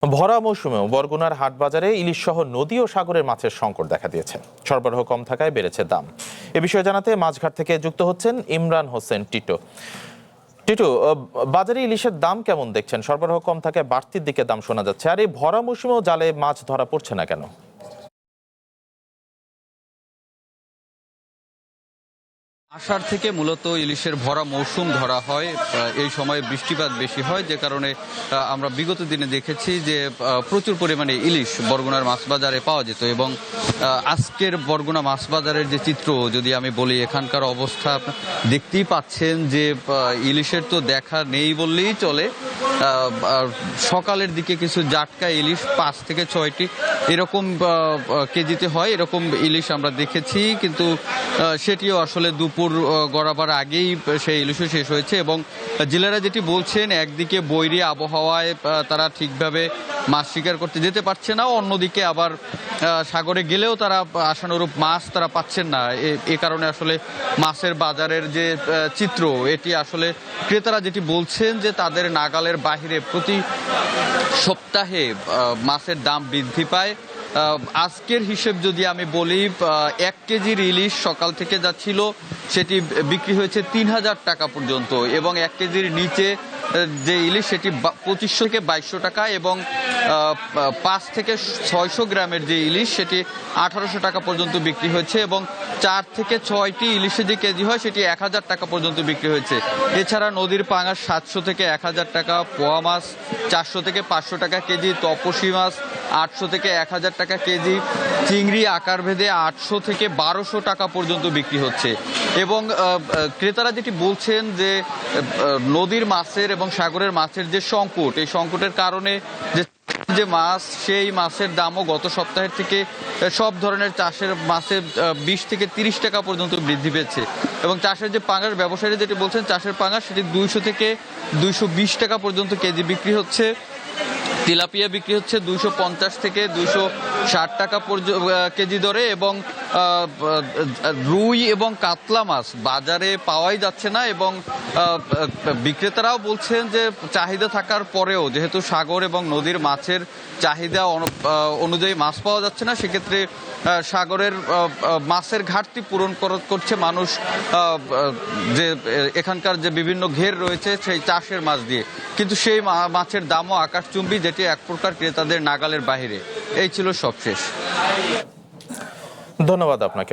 ভরা মৌসুমেও বরগুনার হাটবাজারে ইলিশ সহ নদী ও সাগরের মাছের সংকট দেখা দিয়েছে। সরবরাহ কম থাকায় বেড়েছে দাম। এ বিষয়ে জানাতে মাছঘাট থেকে যুক্ত হচ্ছেন ইমরান হোসেন টিটো। টিটো, বাজারে ইলিশের দাম কেমন দেখছেন? সরবরাহ কম থাকায় বাড়তির দিকে দাম শোনা যাচ্ছে, আর এই ভরা মৌসুমেও জালে মাছ ধরা পড়ছে না কেন? আষাঢ় থেকে মূলত ইলিশের ভরা মৌসুম ধরা হয়। এই সময় বৃষ্টিপাত বেশি হয়, যে কারণে আমরা বিগত দিনে দেখেছি যে প্রচুর পরিমাণে ইলিশ বরগুনার মাছ বাজারে পাওয়া যেত। এবং আজকের বরগুনা মাছ বাজারের যে চিত্র যদি আমি বলি, এখানকার অবস্থা দেখতেই পাচ্ছেন যে ইলিশের তো দেখা নেই বললেই চলে। সকালের দিকে কিছু জাটকা ইলিশ 5 থেকে 6টি এরকম কেজিতে হয়, এরকম ইলিশ আমরা দেখেছি, কিন্তু সেটিও আসলে দুপুর গড়াবার আগেই সেই ইলিশও শেষ হয়েছে। এবং জেলেরা যেটি বলছেন, একদিকে বৈরী আবহাওয়ায় তারা ঠিকভাবে মাছ শিকার করতে যেতে পারছে না, অন্যদিকে আবার সাগরে গেলেও তারা আশানুরূপ মাছ তারা পাচ্ছেন না। এ কারণে আসলে মাছের বাজারের যে চিত্র, এটি আসলে ক্রেতারা যেটি বলছেন যে তাদের নাগালের বাহিরে প্রতি সপ্তাহে মাছের দাম বৃদ্ধি পায়। আজকের হিসেব যদি আমি বলি, 1 কেজির ইলিশ সকাল থেকে যাচ্ছিল, সেটি বিক্রি হয়েছে 3000 টাকা পর্যন্ত, এবং 1 কেজির নিচে যে ইলিশ সেটি 2500 থেকে 2200 টাকা, এবং 5 থেকে 600 গ্রামের যে ইলিশ সেটি 1800 টাকা পর্যন্ত বিক্রি হয়েছে, এবং 4 থেকে 6টি ইলিশে যে কেজি হয় সেটি 1000 টাকা পর্যন্ত বিক্রি হয়েছে। এছাড়া নদীর পাঙাশ 700 থেকে 1000 টাকা, পোয়া মাছ 400 থেকে 500 টাকা কেজি, তপসী মাছ 800 থেকে 1000 টাকা কেজি, চিংড়ি আকার ভেদে 800 থেকে 1200 টাকা পর্যন্ত বিক্রি হচ্ছে। এবং ক্রেতারা যেটি বলছেন যে নদীর মাছের এবং সাগরের মাছের যে সংকট, এই সংকটের কারণে যে মাছ, সেই মাছের দামও গত সপ্তাহের থেকে সব ধরনের চাষের মাছের 20 থেকে 30 টাকা পর্যন্ত বৃদ্ধি পেয়েছে। এবং চাষের যে পাঙাশ, ব্যবসায়ীরা যেটি বলছেন, চাষের পাঙাশ সেটি 200 থেকে 220 টাকা পর্যন্ত কেজি বিক্রি হচ্ছে। তেলাপিয়া বিক্রি হচ্ছে 250 থেকে 260 টাকা কেজি দরে, এবং রুই এবং কাতলা মাছ বাজারে পাওয়াই যাচ্ছে না। এবং বিক্রেতারাও বলছেন যে চাহিদা থাকার পরেও, যেহেতু সাগর এবং নদীর মাছের চাহিদা অনুযায়ী মাছ পাওয়া যাচ্ছে না, সেক্ষেত্রে সাগরের মাছের ঘাটতি পূরণ করছে মানুষ, যে এখানকার যে বিভিন্ন ঘের রয়েছে সেই চাষের মাছ দিয়ে। কিন্তু সেই মাছের দামও আকাশচুম্বী, যেটি এক প্রকার ক্রেতাদের নাগালের বাইরে। এই ছিল সবশেষ। ধন্যবাদ আপনাকে।